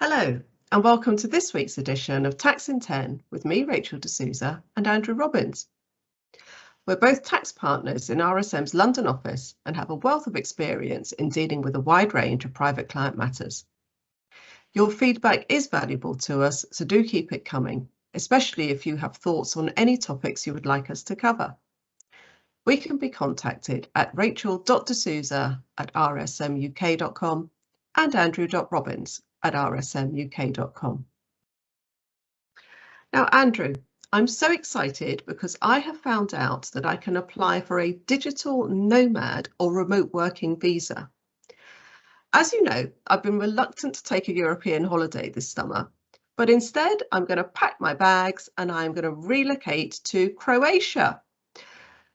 Hello, and welcome to this week's edition of Tax in 10 with me, Rachel de Souza, and Andrew Robbins. We're both tax partners in RSM's London office and have a wealth of experience in dealing with a wide range of private client matters. Your feedback is valuable to us, so do keep it coming, especially if you have thoughts on any topics you would like us to cover. We can be contacted at rachel.desouza@rsmuk.com and andrew.robbins@rsmuk.com. Now, Andrew, I'm so excited because I have found out that I can apply for a digital nomad or remote working visa. As you know, I've been reluctant to take a European holiday this summer, but instead I'm going to pack my bags and I'm going to relocate to Croatia.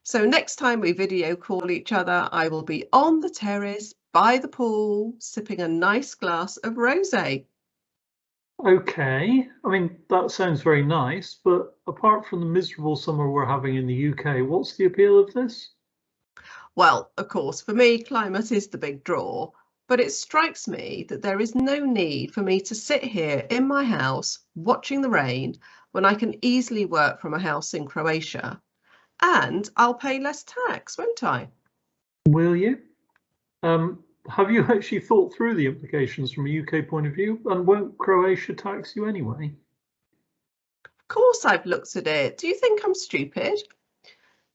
So next time we video call each other, I will be on the terrace by the pool, sipping a nice glass of rosé. Okay, I mean, that sounds very nice, but apart from the miserable summer we're having in the UK, what's the appeal of this? Well, of course, for me, climate is the big draw, but it strikes me that there is no need for me to sit here in my house watching the rain when I can easily work from a house in Croatia. And I'll pay less tax, won't I? Will you? Have you actually thought through the implications from a UK point of view? And won't Croatia tax you anyway? Of course I've looked at it. Do you think I'm stupid?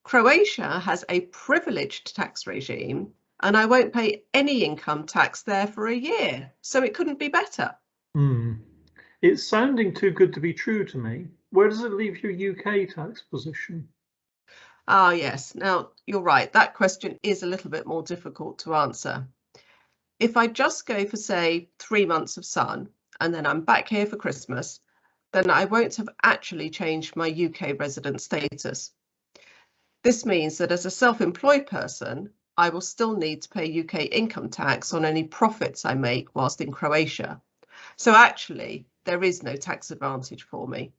Croatia has a privileged tax regime, and I won't pay any income tax there for a year, so it couldn't be better. It's sounding too good to be true to me. Where does it leave your UK tax position? Ah, yes. Now, you're right. That question is a little bit more difficult to answer. If I just go for, say, 3 months of sun, and then I'm back here for Christmas, then I won't have actually changed my UK resident status. This means that as a self-employed person, I will still need to pay UK income tax on any profits I make whilst in Croatia. So actually, there is no tax advantage for me.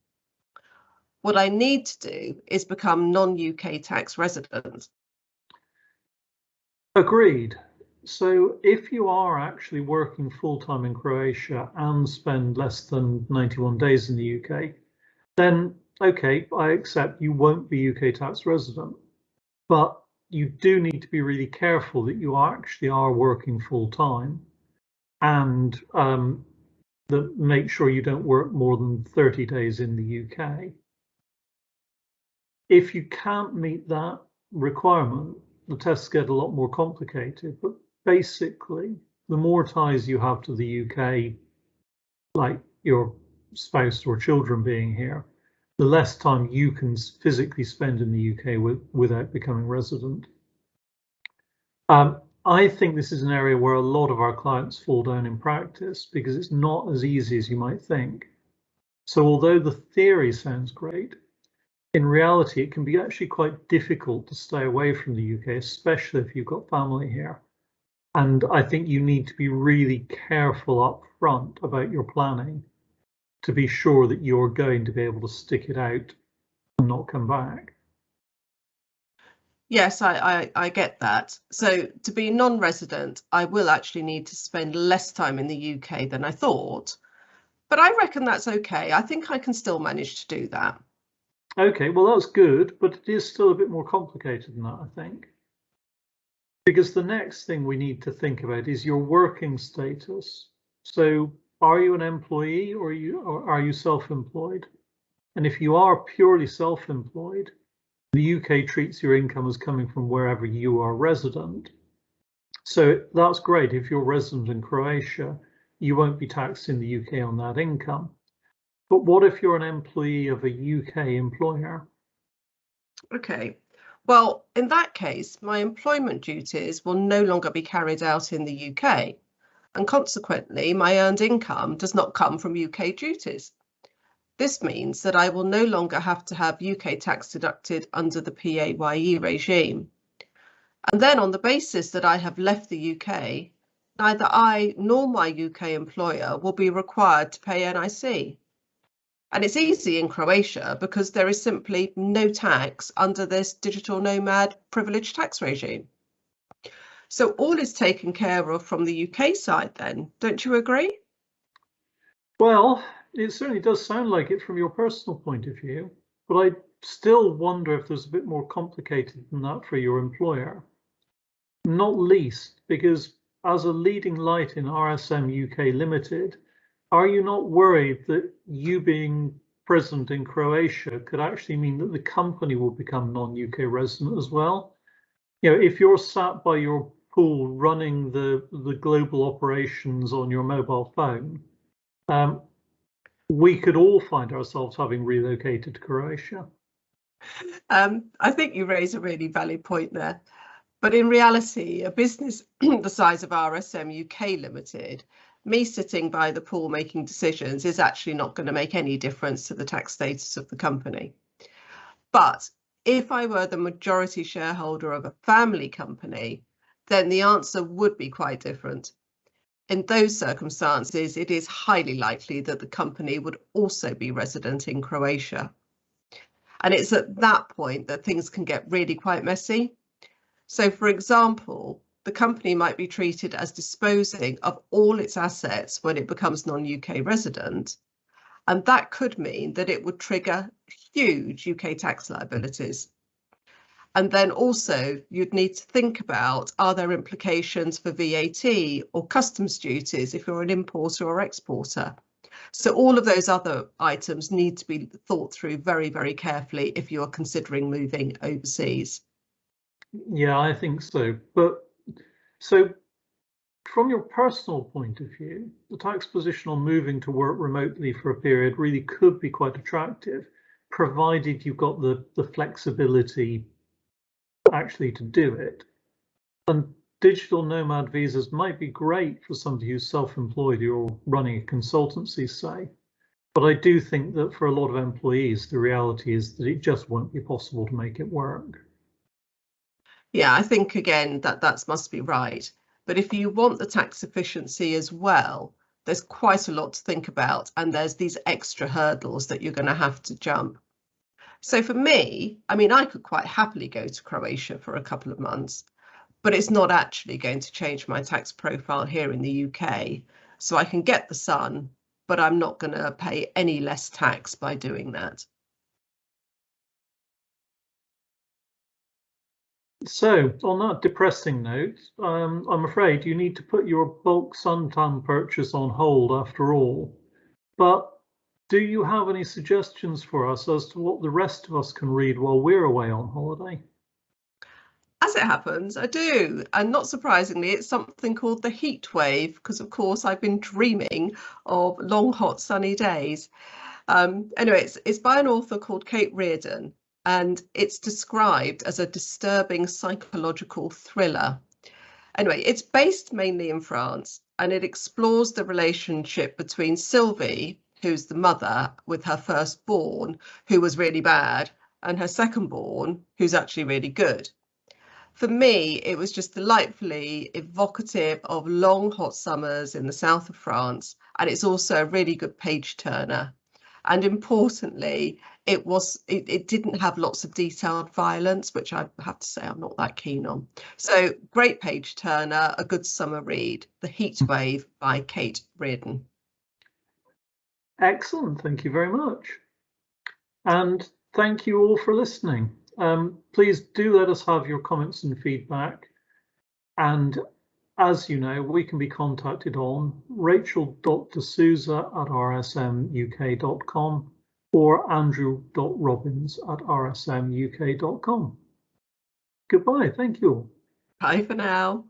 What I need to do is become non-UK tax resident. Agreed. So if you are actually working full-time in Croatia and spend less than 91 days in the UK, then okay, I accept you won't be UK tax resident, but you do need to be really careful that you actually are working full-time and that make sure you don't work more than 30 days in the UK. If you can't meet that requirement, the tests get a lot more complicated, but basically, the more ties you have to the UK, like your spouse or children being here, the less time you can physically spend in the UK without becoming resident. I think this is an area where a lot of our clients fall down in practice because it's not as easy as you might think. So although the theory sounds great, in reality, it can be actually quite difficult to stay away from the UK, especially if you've got family here. And I think you need to be really careful up front about your planning to be sure that you're going to be able to stick it out and not come back. Yes, I get that. So to be non-resident, I will actually need to spend less time in the UK than I thought. But I reckon that's okay. I think I can still manage to do that. Okay, well, that's good, but it is still a bit more complicated than that, I think. Because the next thing we need to think about is your working status. So are you an employee or are you self-employed? And if you are purely self-employed, the UK treats your income as coming from wherever you are resident. So that's great. If you're resident in Croatia, you won't be taxed in the UK on that income. But what if you're an employee of a UK employer? Okay. Well, in that case, my employment duties will no longer be carried out in the UK, and consequently, my earned income does not come from UK duties. This means that I will no longer have to have UK tax deducted under the PAYE regime. And then on the basis that I have left the UK, neither I nor my UK employer will be required to pay NIC. And it's easy in Croatia because there is simply no tax under this digital nomad privilege tax regime. So all is taken care of from the UK side then, don't you agree? Well, it certainly does sound like it from your personal point of view, but I still wonder if there's a bit more complicated than that for your employer. Not least because as a leading light in RSM UK Limited, are you not worried that you being present in Croatia could actually mean that the company will become non-UK resident as well? You know, if you're sat by your pool running the global operations on your mobile phone, we could all find ourselves having relocated to Croatia. I think you raise a really valid point there. But in reality, a business the size of RSM UK Limited, me sitting by the pool making decisions is actually not going to make any difference to the tax status of the company. But if I were the majority shareholder of a family company, then the answer would be quite different. In those circumstances, it is highly likely that the company would also be resident in Croatia. And it's at that point that things can get really quite messy. So, for example, the company might be treated as disposing of all its assets when it becomes non-UK resident. And that could mean that it would trigger huge UK tax liabilities. And then also you'd need to think about, are there implications for VAT or customs duties if you're an importer or exporter? So all of those other items need to be thought through very, very carefully if you're considering moving overseas. Yeah, I think so. But so from your personal point of view, the tax position on moving to work remotely for a period really could be quite attractive, provided you've got the flexibility actually to do it. And digital nomad visas might be great for somebody who's self-employed or running a consultancy, say. But I do think that for a lot of employees, the reality is that it just won't be possible to make it work. Yeah, I think again that must be right. But if you want the tax efficiency as well, there's quite a lot to think about, and there's these extra hurdles that you're going to have to jump. So for me, I mean, I could quite happily go to Croatia for a couple of months, but it's not actually going to change my tax profile here in the UK. So I can get the sun, but I'm not going to pay any less tax by doing that. So on that depressing note, I'm afraid you need to put your bulk suntan purchase on hold after all. But do you have any suggestions for us as to what the rest of us can read while we're away on holiday? As it happens, I do. And not surprisingly, it's something called the heat wave, because of course I've been dreaming of long, hot, sunny days. Anyway, it's by an author called Kate Reardon, and it's described as a disturbing psychological thriller. Anyway, it's based mainly in France, and it explores the relationship between Sylvie, who's the mother, with her firstborn, who was really bad, and her secondborn, who's actually really good. For me, it was just delightfully evocative of long, hot summers in the south of France, and it's also a really good page turner. And importantly, it didn't have lots of detailed violence, which I have to say I'm not that keen on. So great page turner, a good summer read, The Heat Wave by Kate Reardon. Excellent, thank you very much. And thank you all for listening. Please do let us have your comments and feedback. And as you know, we can be contacted on rachel.d'souza@rsmuk.com or andrew.robbins@rsmuk.com. Goodbye, thank you. Bye for now.